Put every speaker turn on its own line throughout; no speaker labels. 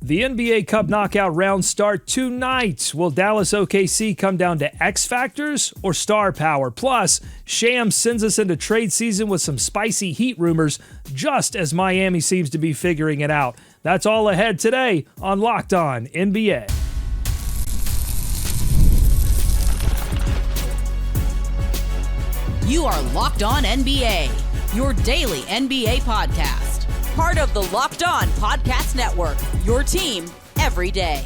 The NBA Cup knockout rounds start tonight. Will Dallas OKC come down to X factors or star power? Plus, Shams sends us into trade season with some spicy Heat rumors, just as Miami seems to be figuring it out. That's all ahead today on Locked On NBA.
You are Locked On NBA, your daily NBA podcast. Part of the Locked On Podcast Network, your team every day.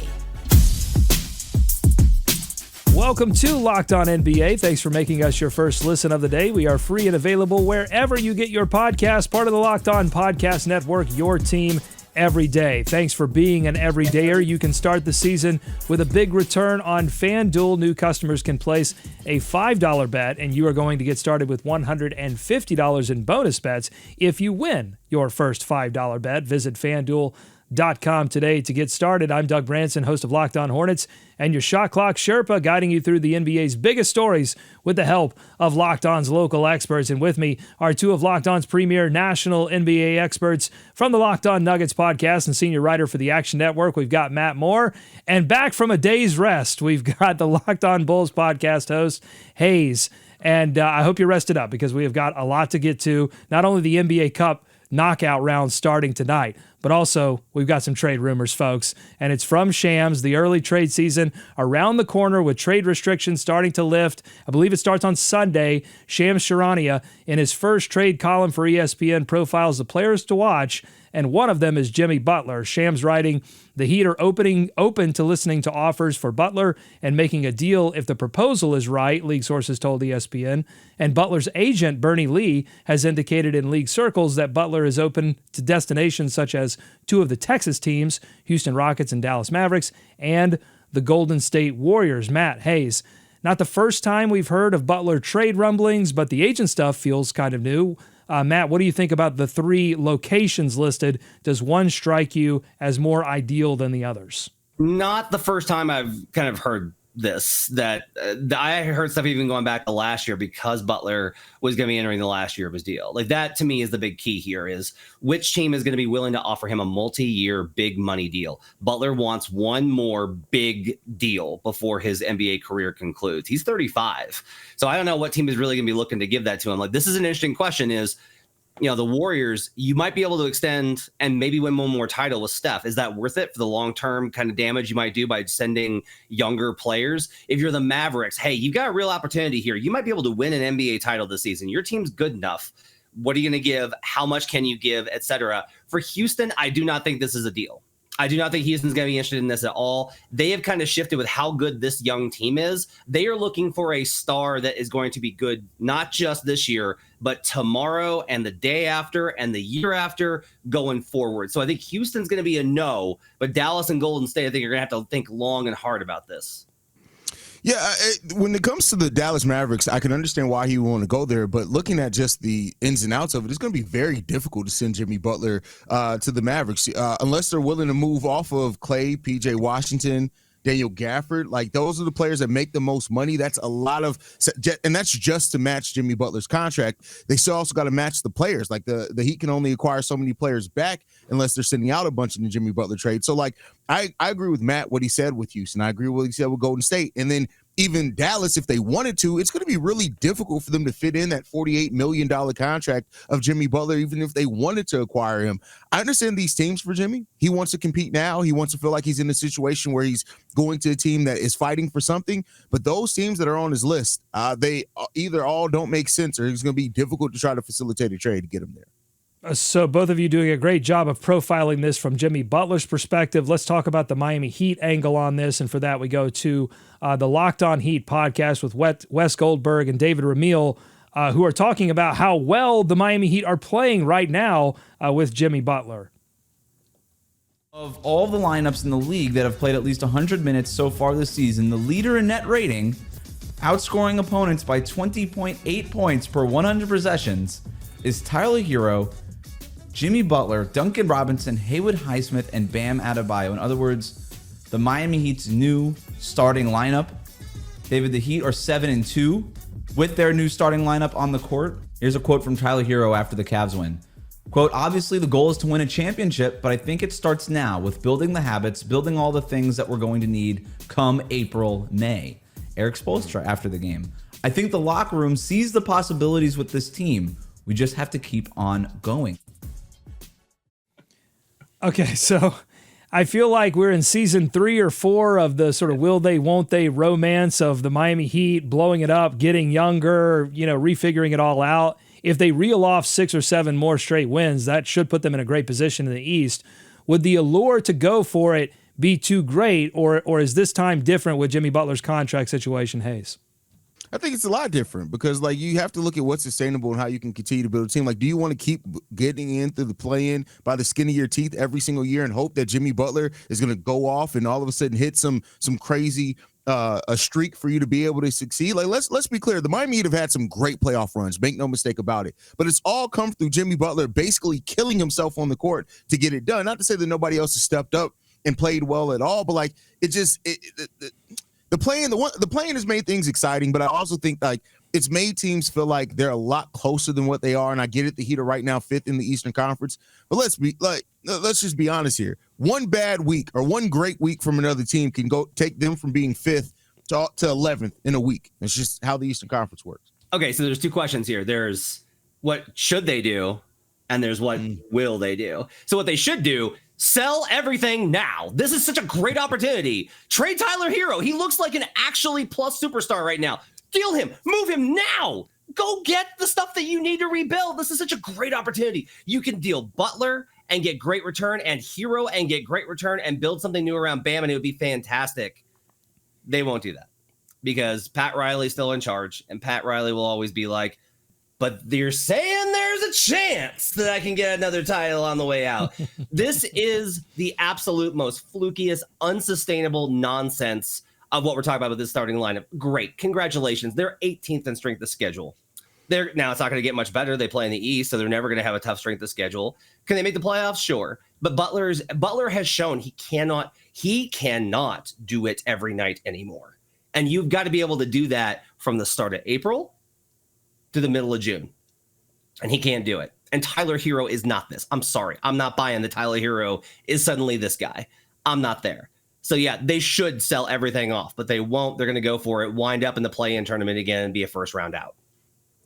Welcome to Locked On NBA. Thanks for making us your first listen of the day. We are free and available wherever you get your podcast. Part of the Locked On Podcast Network, your team every day. Thanks for being an everydayer. You can start the season with a big return on FanDuel. New customers can place a $5 bet, and you are going to get started with $150 in bonus bets if you win your first $5 bet. Visit FanDuel.com today to get started. I'm Doug Branson, host of Locked On Hornets, and your Shot Clock Sherpa, guiding you through the NBA's biggest stories with the help of Locked On's local experts. And with me are two of Locked On's premier national NBA experts from the Locked On Nuggets podcast and senior writer for the Action Network. We've got Matt Moore, and back from a day's rest, we've got the Locked On Bulls podcast host, Hayes. And I hope you're rested up because we have got a lot to get to. Not only the NBA Cup knockout round starting tonight, but also we've got some trade rumors, folks, and it's from Shams. The early trade season around the corner with trade restrictions starting to lift. I believe it starts on Sunday. Shams Charania, in his first trade column for ESPN, profiles the players to watch, and one of them is Jimmy Butler. Shams writing, the Heat are open to listening to offers for Butler and making a deal if the proposal is right, league sources told ESPN. And Butler's agent, Bernie Lee, has indicated in league circles that Butler is open to destinations such as two of the Texas teams, Houston Rockets and Dallas Mavericks, and the Golden State Warriors. Matt, Hayes, not the first time we've heard of Butler trade rumblings, but the agent stuff feels kind of new. Matt, what do you think about the three locations listed? Does one strike you as more ideal than the others?
Not the first time I've kind of heard this, that I heard stuff even going back to last year because Butler was going to be entering the last year of his deal. Like, that to me is the big key here, is which team is going to be willing to offer him a multi-year big money deal. Butler wants one more big deal before his NBA career concludes. He's 35. So I don't know what team is really going to be looking to give that to him. Like, this is an interesting question is, you know, the Warriors, you might be able to extend and maybe win one more title with Steph. Is that worth it for the long-term kind of damage you might do by sending younger players? If you're the Mavericks, hey, you've got a real opportunity here. You might be able to win an NBA title this season. Your team's good enough. What are you going to give? How much can you give, et cetera? For Houston, I do not think this is a deal. I do not think Houston's going to be interested in this at all. They have kind of shifted with how good this young team is. They are looking for a star that is going to be good, not just this year, but tomorrow and the day after and the year after going forward. So I think Houston's going to be a no, but Dallas and Golden State, I think, are going to have to think long and hard about this.
Yeah, when it comes to the Dallas Mavericks, I can understand why he would want to go there, but looking at just the ins and outs of it, it's going to be very difficult to send Jimmy Butler to the Mavericks unless they're willing to move off of Clay, PJ Washington, Daniel Gafford. Like, those are the players that make the most money. That's a lot of, and that's just to match Jimmy Butler's contract. They still also got to match the players. Like, the Heat can only acquire so many players back unless they're sending out a bunch in the Jimmy Butler trade. So, like, I agree with Matt, what he said with Houston. I agree with what he said with Golden State. And then even Dallas, if they wanted to, it's going to be really difficult for them to fit in that $48 million contract of Jimmy Butler, even if they wanted to acquire him. I understand these teams for Jimmy. He wants to compete now. He wants to feel like he's in a situation where he's going to a team that is fighting for something. But those teams that are on his list, they either all don't make sense, or it's going to be difficult to try to facilitate a trade to get him there.
So both of you doing a great job of profiling this from Jimmy Butler's perspective. Let's talk about the Miami Heat angle on this. And for that, we go to the Locked On Heat podcast with Wes Goldberg and David Ramil, who are talking about how well the Miami Heat are playing right now with Jimmy Butler.
Of all the lineups in the league that have played at least 100 minutes so far this season, the leader in net rating, outscoring opponents by 20.8 points per 100 possessions, is Tyler Hero, Jimmy Butler, Duncan Robinson, Haywood Highsmith, and Bam Adebayo. In other words, the Miami Heat's new starting lineup. David, the Heat are 7-2 with their new starting lineup on the court. Here's a quote from Tyler Hero after the Cavs win. Quote, obviously the goal is to win a championship, but I think it starts now with building the habits, building all the things that we're going to need come April, May. Eric Spoelstra after the game. I think the locker room sees the possibilities with this team. We just have to keep on going.
Okay, so I feel like we're in season 3 or 4 of the sort of will they, won't they romance of the Miami Heat blowing it up, getting younger, refiguring it all out. If they reel off 6 or 7 more straight wins, that should put them in a great position in the East. Would the allure to go for it be too great, or is this time different with Jimmy Butler's contract situation, Hayes?
I think it's a lot different because, you have to look at what's sustainable and how you can continue to build a team. Do you want to keep getting in through the play-in by the skin of your teeth every single year and hope that Jimmy Butler is going to go off and all of a sudden hit some crazy a streak for you to be able to succeed? Let's be clear. The Miami Heat have had some great playoff runs. Make no mistake about it. But it's all come through Jimmy Butler basically killing himself on the court to get it done. Not to say that nobody else has stepped up and played well at all, but the playing has made things exciting, but I also think it's made teams feel like they're a lot closer than what they are. And I get it, the Heat are right now 5th in the Eastern Conference, but let's just be honest here. One bad week or one great week from another team can go take them from being 5th to 11th in a week. It's just how the Eastern Conference works.
Okay, so there's 2 questions here. There's what should they do, and there's what will they do. So what they should do, sell everything now. This is such a great opportunity. Trade Tyler Hero. He looks like an actually plus superstar right now. Deal him. Move him now. Go get the stuff that you need to rebuild. This is such a great opportunity. You can deal Butler and get great return, and Hero and get great return, and build something new around Bam, and it would be fantastic. They won't do that because Pat Riley's still in charge, and Pat Riley will always be like, but you're saying there's a chance that I can get another title on the way out. This is the absolute most flukiest, unsustainable nonsense of what we're talking about with this starting lineup. Great. Congratulations. They're 18th in strength of schedule. Now it's not going to get much better. They play in the East, so they're never going to have a tough strength of schedule. Can they make the playoffs? Sure. But Butler has shown he cannot do it every night anymore. And you've got to be able to do that from the start of April to the middle of June. And he can't do it. And Tyler Hero is not this. I'm sorry. I'm not buying that Tyler Hero is suddenly this guy. I'm not there. So yeah, they should sell everything off, but they won't. They're going to go for it, wind up in the play-in tournament again, and be a first round out.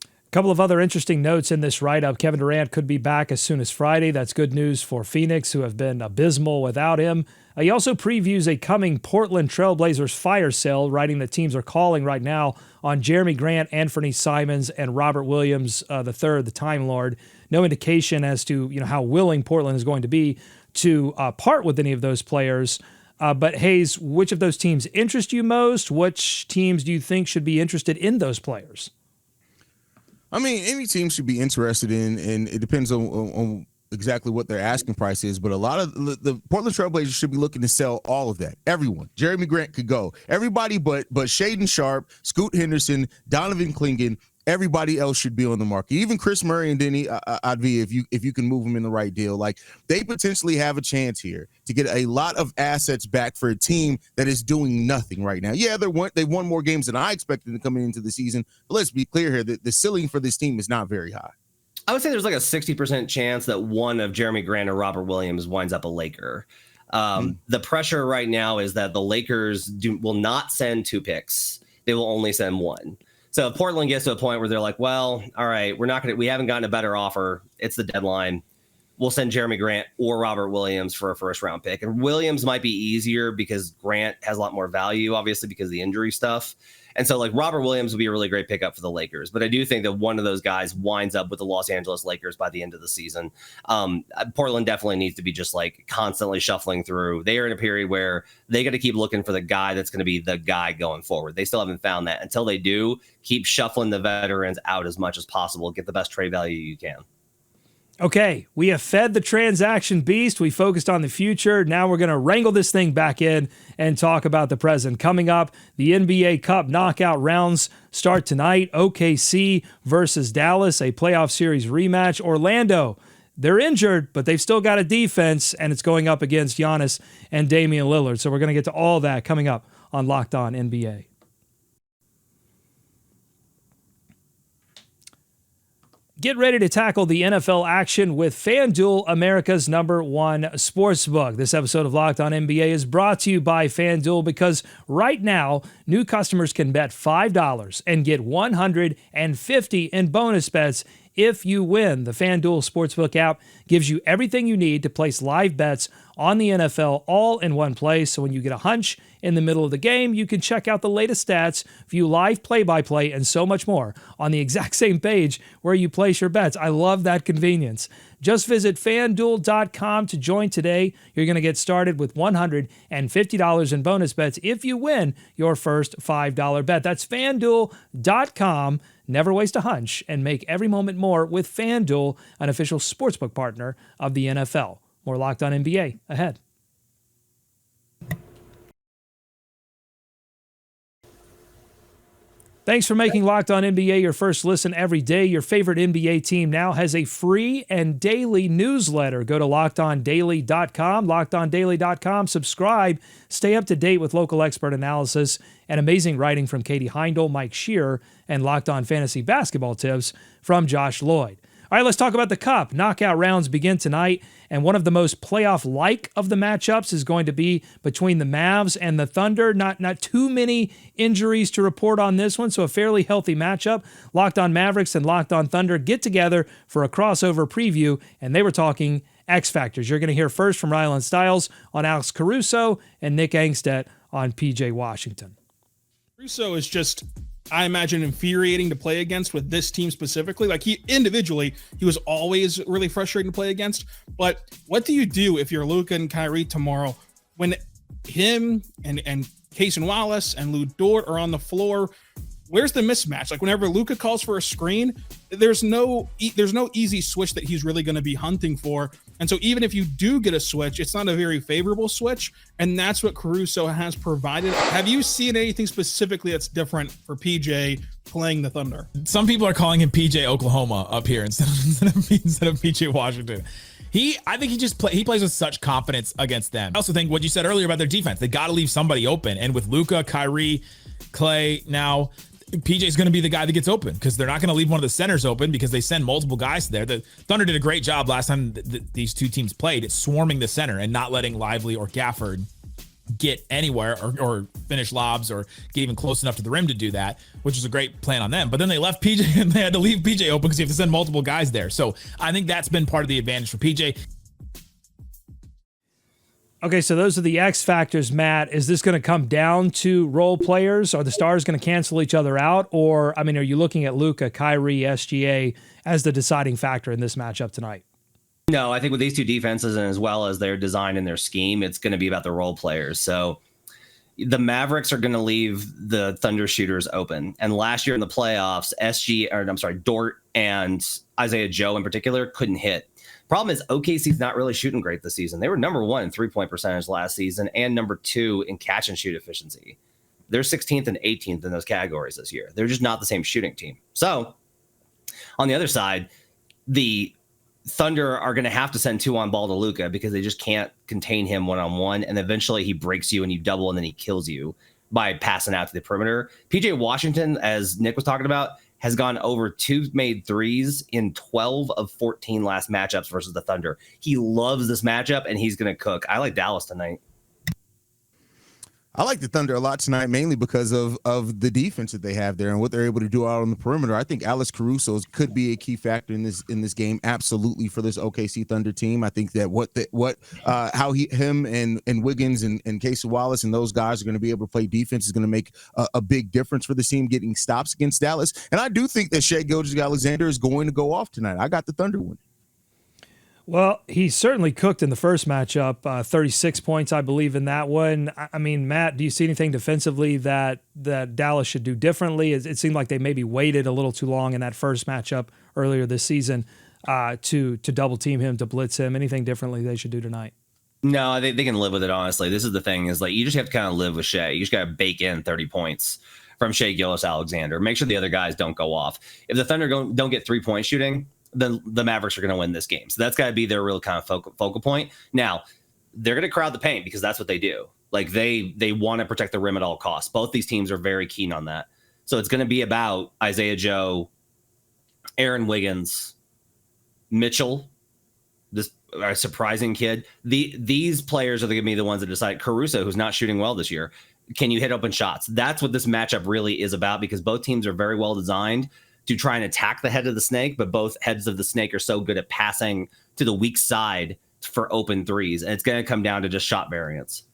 A couple of other interesting notes in this write-up. Kevin Durant could be back as soon as Friday. That's good news for Phoenix, who have been abysmal without him. He also previews a coming Portland Trailblazers fire sale, writing that teams are calling right now on Jerami Grant, Anthony Simons, and Robert Williams III, the Time Lord. No indication as to how willing Portland is going to be to part with any of those players. But Hayes, which of those teams interest you most? Which teams do you think should be interested in those players?
I mean, any team should be interested in, and it depends on exactly what their asking price is. But a lot of the Portland Trailblazers should be looking to sell all of that. Everyone. Jerami Grant could go. Everybody but Shaedon Sharpe, Scoot Henderson, Donovan Clingan. Everybody else should be on the market. Even Chris Murray and Denny Advi, if you can move them in the right deal. They potentially have a chance here to get a lot of assets back for a team that is doing nothing right now. Yeah, they won more games than I expected to coming into the season. But let's be clear here that the ceiling for this team is not very high.
I would say there's a 60% chance that one of Jerami Grant or Robert Williams winds up a Laker. The pressure right now is that the Lakers will not send 2 picks. They will only send 1. So if Portland gets to a point where they're like, well, all right, we haven't gotten a better offer. It's the deadline. We'll send Jerami Grant or Robert Williams for a first round pick. And Williams might be easier because Grant has a lot more value, obviously, because of the injury stuff. And so Robert Williams would be a really great pickup for the Lakers. But I do think that one of those guys winds up with the Los Angeles Lakers by the end of the season. Portland definitely needs to be just constantly shuffling through. They are in a period where they got to keep looking for the guy that's going to be the guy going forward. They still haven't found that. Until they do, keep shuffling the veterans out as much as possible. Get the best trade value you can.
Okay, we have fed the transaction beast. We focused on the future. Now we're going to wrangle this thing back in and talk about the present. Coming up, the NBA Cup knockout rounds start tonight. OKC versus Dallas, a playoff series rematch. Orlando, they're injured, but they've still got a defense, and it's going up against Giannis and Damian Lillard. So we're going to get to all that coming up on Locked On NBA. Get ready to tackle the NFL action with FanDuel, America's #1 sportsbook. This episode of Locked On NBA is brought to you by FanDuel because right now, new customers can bet $5 and get $150 in bonus bets if you win. The FanDuel Sportsbook app gives you everything you need to place live bets on the NFL all in one place. So when you get a hunch in the middle of the game, you can check out the latest stats, view live play-by-play, and so much more on the exact same page where you place your bets. I love that convenience. Just visit FanDuel.com to join today. You're going to get started with $150 in bonus bets if you win your first $5 bet. That's FanDuel.com. Never waste a hunch and make every moment more with FanDuel, an official sportsbook partner of the NFL. More Locked On NBA ahead. Thanks for making Locked On NBA your first listen every day. Your favorite NBA team now has a free and daily newsletter. Go to LockedOnDaily.com, LockedOnDaily.com. Subscribe. Stay up to date with local expert analysis and amazing writing from Katie Heindel, Mike Shearer, and Locked On Fantasy Basketball tips from Josh Lloyd. All right, let's talk about the Cup. Knockout rounds begin tonight, and one of the most playoff-like of the matchups is going to be between the Mavs and the Thunder. Not too many injuries to report on this one, so a fairly healthy matchup. Locked On Mavericks and Locked On Thunder get together for a crossover preview, and they were talking X Factors. You're going to hear first from Rylan Stiles on Alex Caruso and Nick Angstedt on PJ Washington.
Caruso is just, I imagine, infuriating to play against with this team specifically. Like, he was always really frustrating to play against. But what do you do if you're Luka and Kyrie tomorrow when him and Cason Wallace and Lou Dort are on the floor? Where's the mismatch? Like, whenever Luka calls for a screen, there's no easy switch that he's really going to be hunting for. And so even if you do get a switch, it's not a very favorable switch. And that's what Caruso has provided. Have you seen anything specifically that's different for PJ playing the Thunder?
Some people are calling him PJ Oklahoma up here instead of PJ Washington. I think he plays with such confidence against them. I also think what you said earlier about their defense, they got to leave somebody open. And with Luka, Kyrie, Clay now, PJ is going to be the guy that gets open because they're not going to leave one of the centers open because they send multiple guys there. The Thunder did a great job last time these two teams played at swarming the center and not letting Lively or Gafford get anywhere or finish lobs or get even close enough to the rim to do that, which is a great plan on them. But then they left PJ and they had to leave PJ open because you have to send multiple guys there. So I think that's been part of the advantage for PJ.
Okay, so those are the X factors, Matt. Is this going to come down to role players? Are the stars going to cancel each other out? Or, are you looking at Luka, Kyrie, SGA as the deciding factor in this matchup tonight?
No, I think with these two defenses and as well as their design and their scheme, it's going to be about the role players. So the Mavericks are going to leave the Thunder shooters open. And last year in the playoffs, Dort and Isaiah Joe in particular couldn't hit. Problem is OKC's not really shooting great this season. They were number 1 in three-point percentage last season and number 2 in catch and shoot efficiency. They're 16th and 18th in those categories this year. They're just not the same shooting team. So on the other side, the Thunder are going to have to send 2 on ball to Luka because they just can't contain him one-on-one. And eventually he breaks you and you double and then he kills you by passing out to the perimeter. PJ Washington, as Nick was talking about, has gone over 2 made threes in 12 of 14 last matchups versus the Thunder. He loves this matchup, and he's going to cook. I like Dallas tonight.
I like the Thunder a lot tonight, mainly because of the defense that they have there and what they're able to do out on the perimeter. I think Alex Caruso could be a key factor in this game, absolutely, for this OKC Thunder team. I think that how him and Wiggins and Casey Wallace and those guys are going to be able to play defense is going to make a big difference for the team getting stops against Dallas. And I do think that Shai Gilgeous-Alexander is going to go off tonight. I got the Thunder winning.
Well, he certainly cooked in the first matchup, 36 points, I believe, in that one. Matt, do you see anything defensively that Dallas should do differently? It seemed like they maybe waited a little too long in that first matchup earlier this season to double team him, to blitz him. Anything differently they should do tonight?
No, they can live with it, honestly. This is the thing, is like you just have to kind of live with Shai. You just got to bake in 30 points from Shai Gilgeous-Alexander. Make sure the other guys don't go off. If the Thunder don't get 3-point shooting, then the Mavericks are going to win this game. So that's got to be their real kind of focal point. Now, they're going to crowd the paint because that's what they do. Like they want to protect the rim at all costs. Both these teams are very keen on that. So it's going to be about Isaiah Joe Aaron Wiggins, Mitchell, this surprising kid. These players are going to be the ones that decide. Caruso, who's not shooting well this year, can you hit open shots? That's what this matchup really is about, because both teams are very well designed to try and attack the head of the snake, but both heads of the snake are so good at passing to the weak side for open threes, and it's going to come down to just shot variance.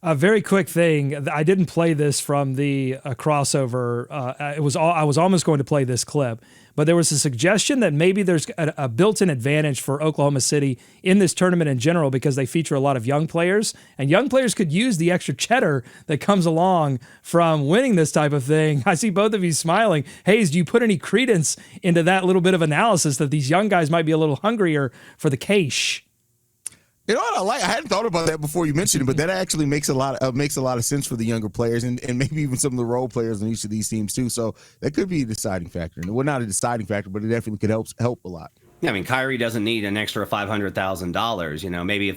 A very quick thing. I didn't play this from the crossover. I was almost going to play this clip, but there was a suggestion that maybe there's a built-in advantage for Oklahoma City in this tournament in general because they feature a lot of young players, and young players could use the extra cheddar that comes along from winning this type of thing. I see both of you smiling. Hayes, do you put any credence into that little bit of analysis that these young guys might be a little hungrier for the cash?
You know what I hadn't thought about that before you mentioned it, but that actually makes a lot of sense for the younger players and maybe even some of the role players on each of these teams too. So that could be a deciding factor. Well, not a deciding factor, but it definitely could help a lot.
Yeah, I mean, Kyrie doesn't need an extra $500,000. You know, maybe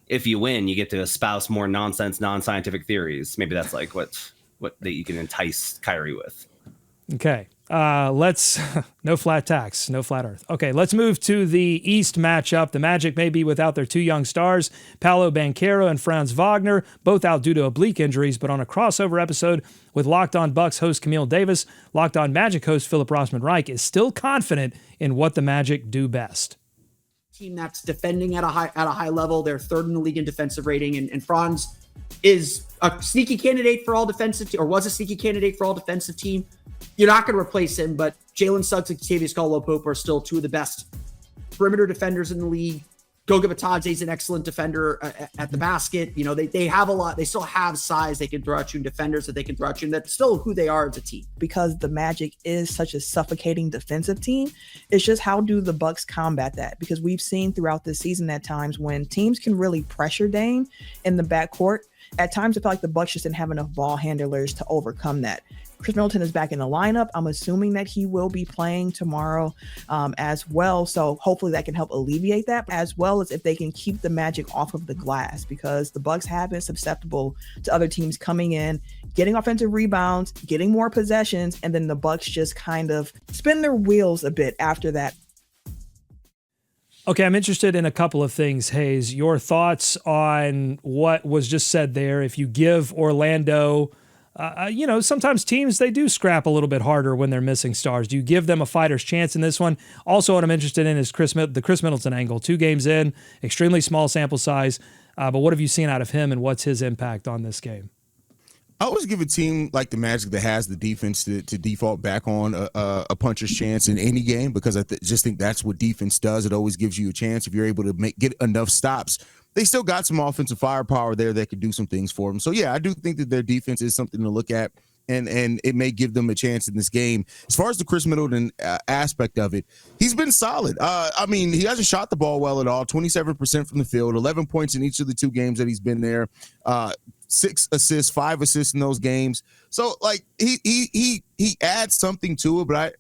if you win, you get to espouse more nonsense, non-scientific theories. Maybe that's like what that you can entice Kyrie with.
Okay. Let's no flat tax, no flat earth. Okay, let's move to the East matchup. The Magic may be without their two young stars, Paolo Banchero and Franz Wagner, both out due to oblique injuries, but on a crossover episode with Locked On Bucks host Camille Davis, Locked On Magic host Philip Rossman-Reich is still confident in what the Magic do best.
Team that's defending at a high level. They're third in the league in defensive rating, and Franz is a sneaky candidate for all defensive, or was a sneaky candidate for all defensive team. You're not going to replace him, but Jalen Suggs and Kentavious Caldwell-Pope are still two of the best perimeter defenders in the league. Goga Bitadze is an excellent defender at the basket. You know, they have a lot. They still have size they can throw at you, and defenders that they can throw at you, and that's still who they are as a team.
Because the Magic is such a suffocating defensive team, it's just how do the Bucks combat that? Because we've seen throughout the season at times when teams can really pressure Dame in the backcourt, at times I feel like the Bucks just didn't have enough ball handlers to overcome that. Chris Middleton is back in the lineup. I'm assuming that he will be playing tomorrow as well. So hopefully that can help alleviate that, as well as if they can keep the Magic off of the glass, because the Bucks have been susceptible to other teams coming in, getting offensive rebounds, getting more possessions, and then the Bucks just kind of spin their wheels a bit after that.
Okay, I'm interested in a couple of things, Hayes. Your thoughts on what was just said there. If you give Orlando... sometimes teams, they do scrap a little bit harder when they're missing stars. Do you give them a fighter's chance in this one? Also, what I'm interested in is the Chris Middleton angle. 2 games in, extremely small sample size. But what have you seen out of him, and what's his impact on this game?
I always give a team like the Magic that has the defense to default back on a puncher's chance in any game, because I just think that's what defense does. It always gives you a chance if you're able to get enough stops. They still got some offensive firepower there that could do some things for them. So, yeah, I do think that their defense is something to look at, and it may give them a chance in this game. As far as the Chris Middleton aspect of it, he's been solid. He hasn't shot the ball well at all, 27% from the field, 11 points in each of the 2 games that he's been there, 6 assists, 5 assists in those games. So, like, he adds something to it, but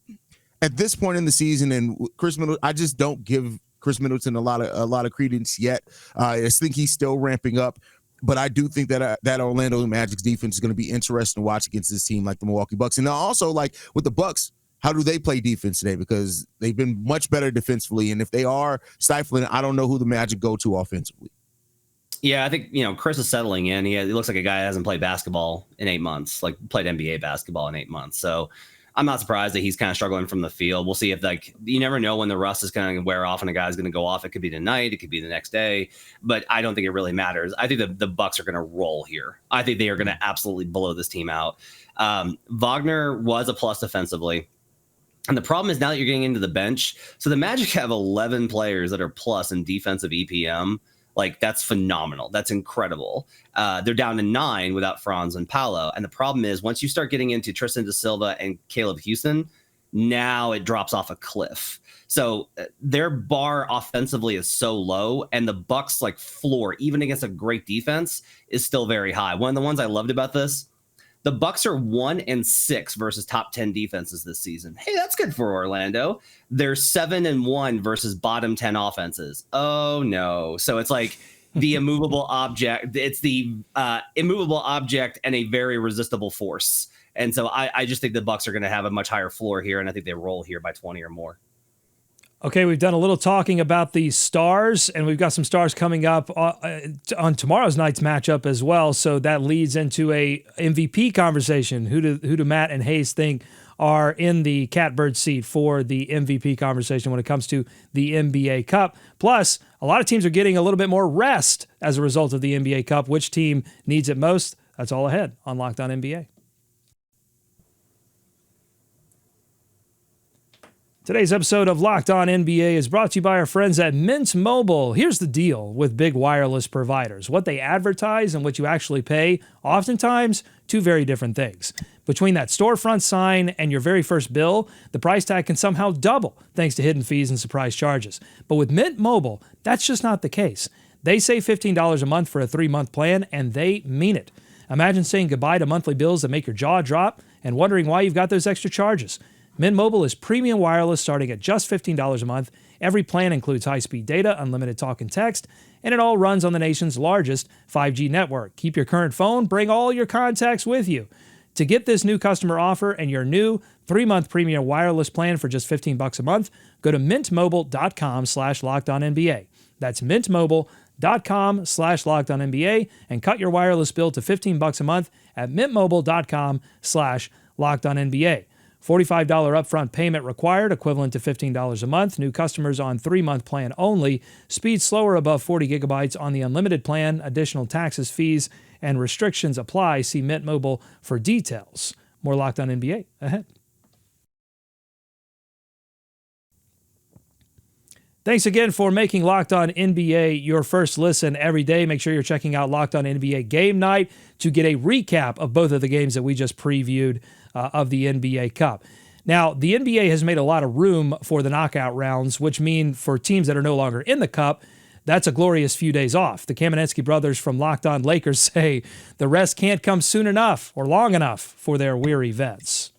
at this point in the season, and Chris Middleton, I just don't give Chris Middleton a lot of credence yet. I just think he's still ramping up, but I do think that that Orlando Magic's defense is going to be interesting to watch against this team like the Milwaukee Bucks. And also, like with the Bucks, how do they play defense today? Because they've been much better defensively, and if they are stifling, I don't know who the Magic go to offensively.
Yeah, I think Chris is settling in. He looks like a guy that hasn't played basketball in 8 months, like played NBA basketball in 8 months. So I'm not surprised that he's kind of struggling from the field. We'll see if you never know when the rust is going to wear off and a guy's going to go off. It could be tonight, it could be the next day, but I don't think it really matters. I think the Bucks are going to roll here. I think they are going to absolutely blow this team out. Wagner was a plus defensively. And the problem is now that you're getting into the bench, so the Magic have 11 players that are plus in defensive EPM. Like, that's phenomenal. That's incredible. They're down to 9 without Franz and Paolo. And the problem is once you start getting into Tristan da Silva and Caleb Houston, now it drops off a cliff. So their bar offensively is so low, and the Bucks floor, even against a great defense, is still very high. One of the ones I loved about this, the Bucks are 1-6 versus top 10 defenses this season. Hey, that's good for Orlando. They're 7-1 versus bottom 10 offenses. Oh no. So it's like the immovable object. It's the immovable object and a very resistible force. And so I just think the Bucks are going to have a much higher floor here, and I think they roll here by 20 or more.
Okay, we've done a little talking about the stars, and we've got some stars coming up on tomorrow's night's matchup as well. So that leads into a MVP conversation. Who do Matt and Hayes think are in the catbird seat for the MVP conversation when it comes to the NBA Cup? Plus, a lot of teams are getting a little bit more rest as a result of the NBA Cup. Which team needs it most? That's all ahead on Locked On NBA. Today's episode of Locked On NBA is brought to you by our friends at Mint Mobile. Here's the deal with big wireless providers. What they advertise and what you actually pay, oftentimes, two very different things. Between that storefront sign and your very first bill, the price tag can somehow double thanks to hidden fees and surprise charges. But with Mint Mobile, that's just not the case. They say $15 a month for a 3-month plan, and they mean it. Imagine saying goodbye to monthly bills that make your jaw drop and wondering why you've got those extra charges. Mint Mobile is premium wireless starting at just $15 a month. Every plan includes high-speed data, unlimited talk and text, and it all runs on the nation's largest 5G network. Keep your current phone, bring all your contacts with you. To get this new customer offer and your new 3-month premium wireless plan for just $15 a month, go to mintmobile.com/LockedOnNBA. That's mintmobile.com/LockedOnNBA and cut your wireless bill to $15 a month at mintmobile.com/LockedOnNBA. $45 upfront payment required, equivalent to $15 a month. New customers on 3-month plan only. Speed slower above 40 gigabytes on the unlimited plan. Additional taxes, fees, and restrictions apply. See Mint Mobile for details. More Locked On NBA ahead. Thanks again for making Locked On NBA your first listen every day. Make sure you're checking out Locked On NBA Game Night to get a recap of both of the games that we just previewed of the NBA Cup. Now, the NBA has made a lot of room for the knockout rounds, which mean for teams that are no longer in the Cup, that's a glorious few days off. The Kamenetsky brothers from Locked On Lakers say the rest can't come soon enough or long enough for their weary vets.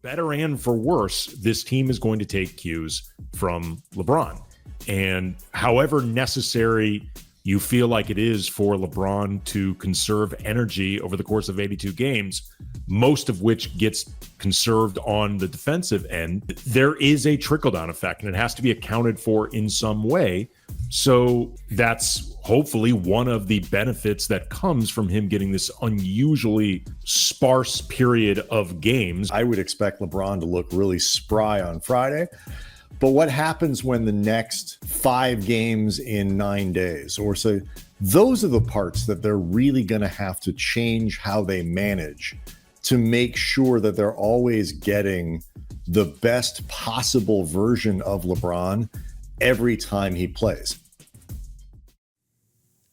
Better and for worse, this team is going to take cues from LeBron. And however necessary you feel like it is for LeBron to conserve energy over the course of 82 games, most of which gets conserved on the defensive end, there is a trickle-down effect, and it has to be accounted for in some way. So that's hopefully one of the benefits that comes from him getting this unusually sparse period of games.
I would expect LeBron to look really spry on Friday. But what happens when the next 5 games in 9 days, or so, those are the parts that they're really going to have to change how they manage to make sure that they're always getting the best possible version of LeBron every time he plays.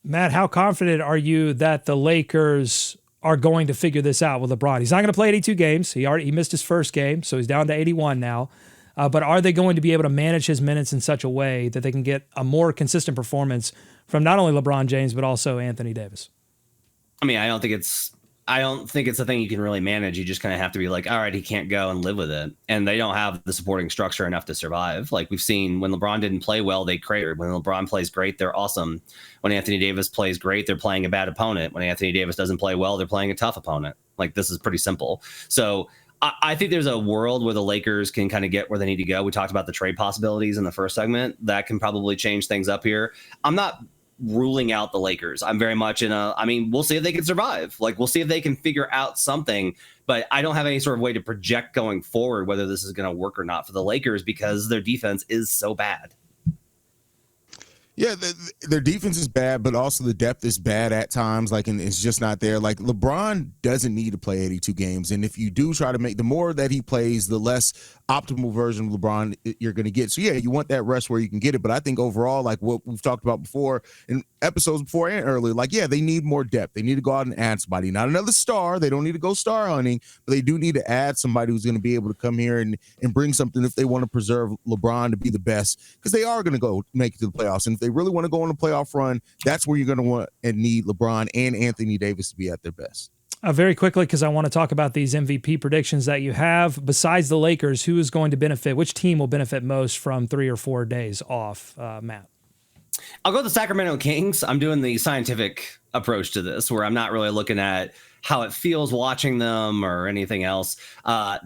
Matt, how confident are you that the Lakers are going to figure this out with LeBron? He's not going to play 82 games. He missed his first game, so he's down to 81 now. But are they going to be able to manage his minutes in such a way that they can get a more consistent performance from not only LeBron James, but also Anthony Davis?
I mean, I don't think it's a thing you can really manage. You just kind of have to be like, all right, he can't go, and live with it. And they don't have the supporting structure enough to survive. Like we've seen when LeBron didn't play well, they cratered. When LeBron plays great, they're awesome. When Anthony Davis plays great, they're playing a bad opponent. When Anthony Davis doesn't play well, they're playing a tough opponent. Like this is pretty simple. So I think there's a world where the Lakers can kind of get where they need to go. We talked about the trade possibilities in the first segment. That can probably change things up here. I'm not ruling out the Lakers. I'm very much we'll see if they can survive. Like, we'll see if they can figure out something. But I don't have any sort of way to project going forward whether this is going to work or not for the Lakers because their defense is so bad.
Yeah, their defense is bad, but also the depth is bad at times. Like, and it's just not there. Like, LeBron doesn't need to play 82 games, and if you do try to make the more that he plays, the less optimal version of LeBron you're going to get. So yeah, you want that rest where you can get it. But I think overall, like what we've talked about before in episodes before and earlier, like yeah, they need more depth. They need to go out and add somebody, not another star. They don't need to go star hunting, but they do need to add somebody who's going to be able to come here and bring something if they want to preserve LeBron to be the best, because they are going to go make it to the playoffs. And if they really want to go on a playoff run, that's where you're going to want and need LeBron and Anthony Davis to be at their best.
Very quickly, because I want to talk about these MVP predictions that you have. Besides the Lakers, who is going to benefit? Which team will benefit most from 3 or 4 days off, Matt?
I'll go with the Sacramento Kings. I'm doing the scientific approach to this, where I'm not really looking at how it feels watching them or anything else.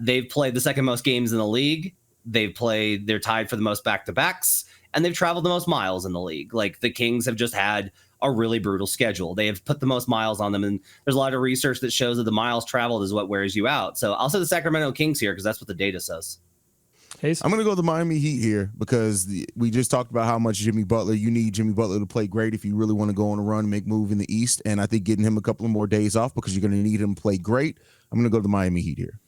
They've played the second most games in the league. They're tied for the most back-to-backs, and they've traveled the most miles in the league. Like, the Kings have just had a really brutal schedule. They have put the most miles on them, and there's a lot of research that shows that the miles traveled is what wears you out. So I'll say the Sacramento Kings here because that's what the data says.
Hayes?
I'm going to go with the Miami Heat here because we just talked about how much Jimmy Butler, you need Jimmy Butler to play great if you really want to go on a run and make move in the East. And I think getting him a couple of more days off because you're going to need him to play great. I'm going to go to the Miami Heat here.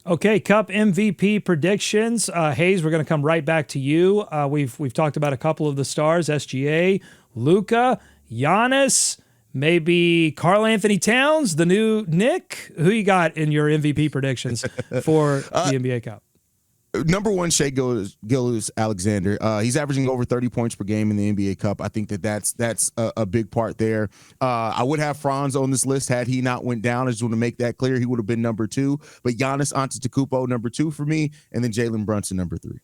Okay, Cup MVP predictions. Hayes, we're going to come right back to you. We've talked about a couple of the stars, SGA, Luka, Giannis, maybe Karl Anthony Towns, the new Nick. Who you got in your MVP predictions for the NBA Cup?
Number one, Shai Gilgeous-Alexander. He's averaging over 30 points per game in the NBA Cup. I think that's a big part there. I would have Franz on this list had he not went down. I just want to make that clear. He would have been number 2. But Giannis Antetokounmpo, number 2 for me, and then Jalen Brunson, number 3.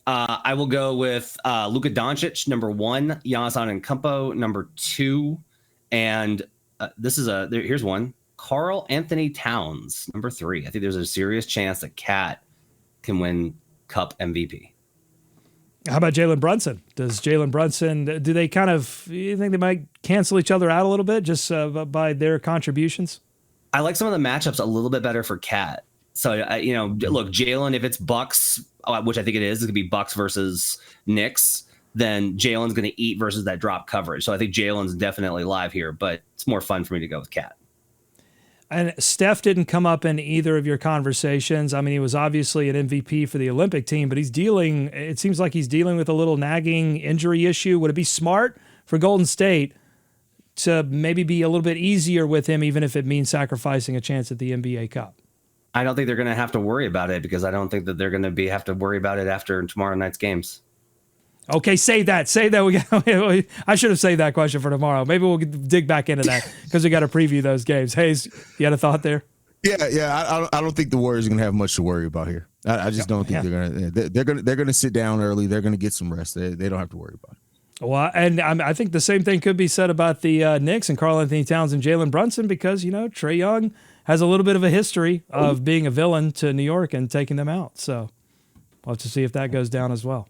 I will go with Luka Doncic, number 1, Giannis Antetokounmpo, number 2, and here's one. Karl Anthony Towns, number 3. I think there's a serious chance that Cat can win Cup MVP.
How about Jalen Brunson? Does Jalen Brunson, do they you think they might cancel each other out a little bit just by their contributions?
I like some of the matchups a little bit better for Cat. So, look, Jalen, if it's Bucks, which I think it is, it's going to be Bucks versus Knicks, then Jalen's going to eat versus that drop coverage. So I think Jalen's definitely live here, but it's more fun for me to go with Cat.
And Steph didn't come up in either of your conversations. I mean, he was obviously an MVP for the Olympic team, but it seems like he's dealing with a little nagging injury issue. Would it be smart for Golden State to maybe be a little bit easier with him, even if it means sacrificing a chance at the NBA Cup?
I don't think they're going to have to worry about it because I don't think that they're going to have to worry about it after tomorrow night's games. Okay,
save that. I should have saved that question for tomorrow. Maybe we'll dig back into that because we got to preview those games. Hayes, you had a thought there?
Yeah. I don't think the Warriors are going to have much to worry about here. I just don't think they're going to sit down early. They're going to get some rest. They don't have to worry about it.
Well, and I think the same thing could be said about the Knicks and Karl Anthony Towns and Jalen Brunson because, Trae Young has a little bit of a history of being a villain to New York and taking them out. So we'll have to see if that goes down as well.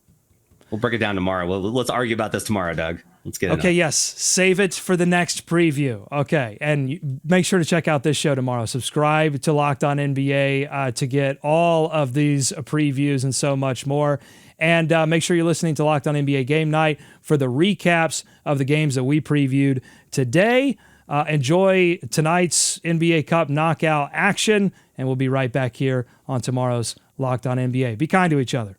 We'll break it down tomorrow. Let's argue about this tomorrow, Doug. Let's get it.
Okay, yes. Save it for the next preview. Okay, and make sure to check out this show tomorrow. Subscribe to Locked On NBA to get all of these previews and so much more. And make sure you're listening to Locked On NBA Game Night for the recaps of the games that we previewed today. Enjoy tonight's NBA Cup knockout action, and we'll be right back here on tomorrow's Locked On NBA. Be kind to each other.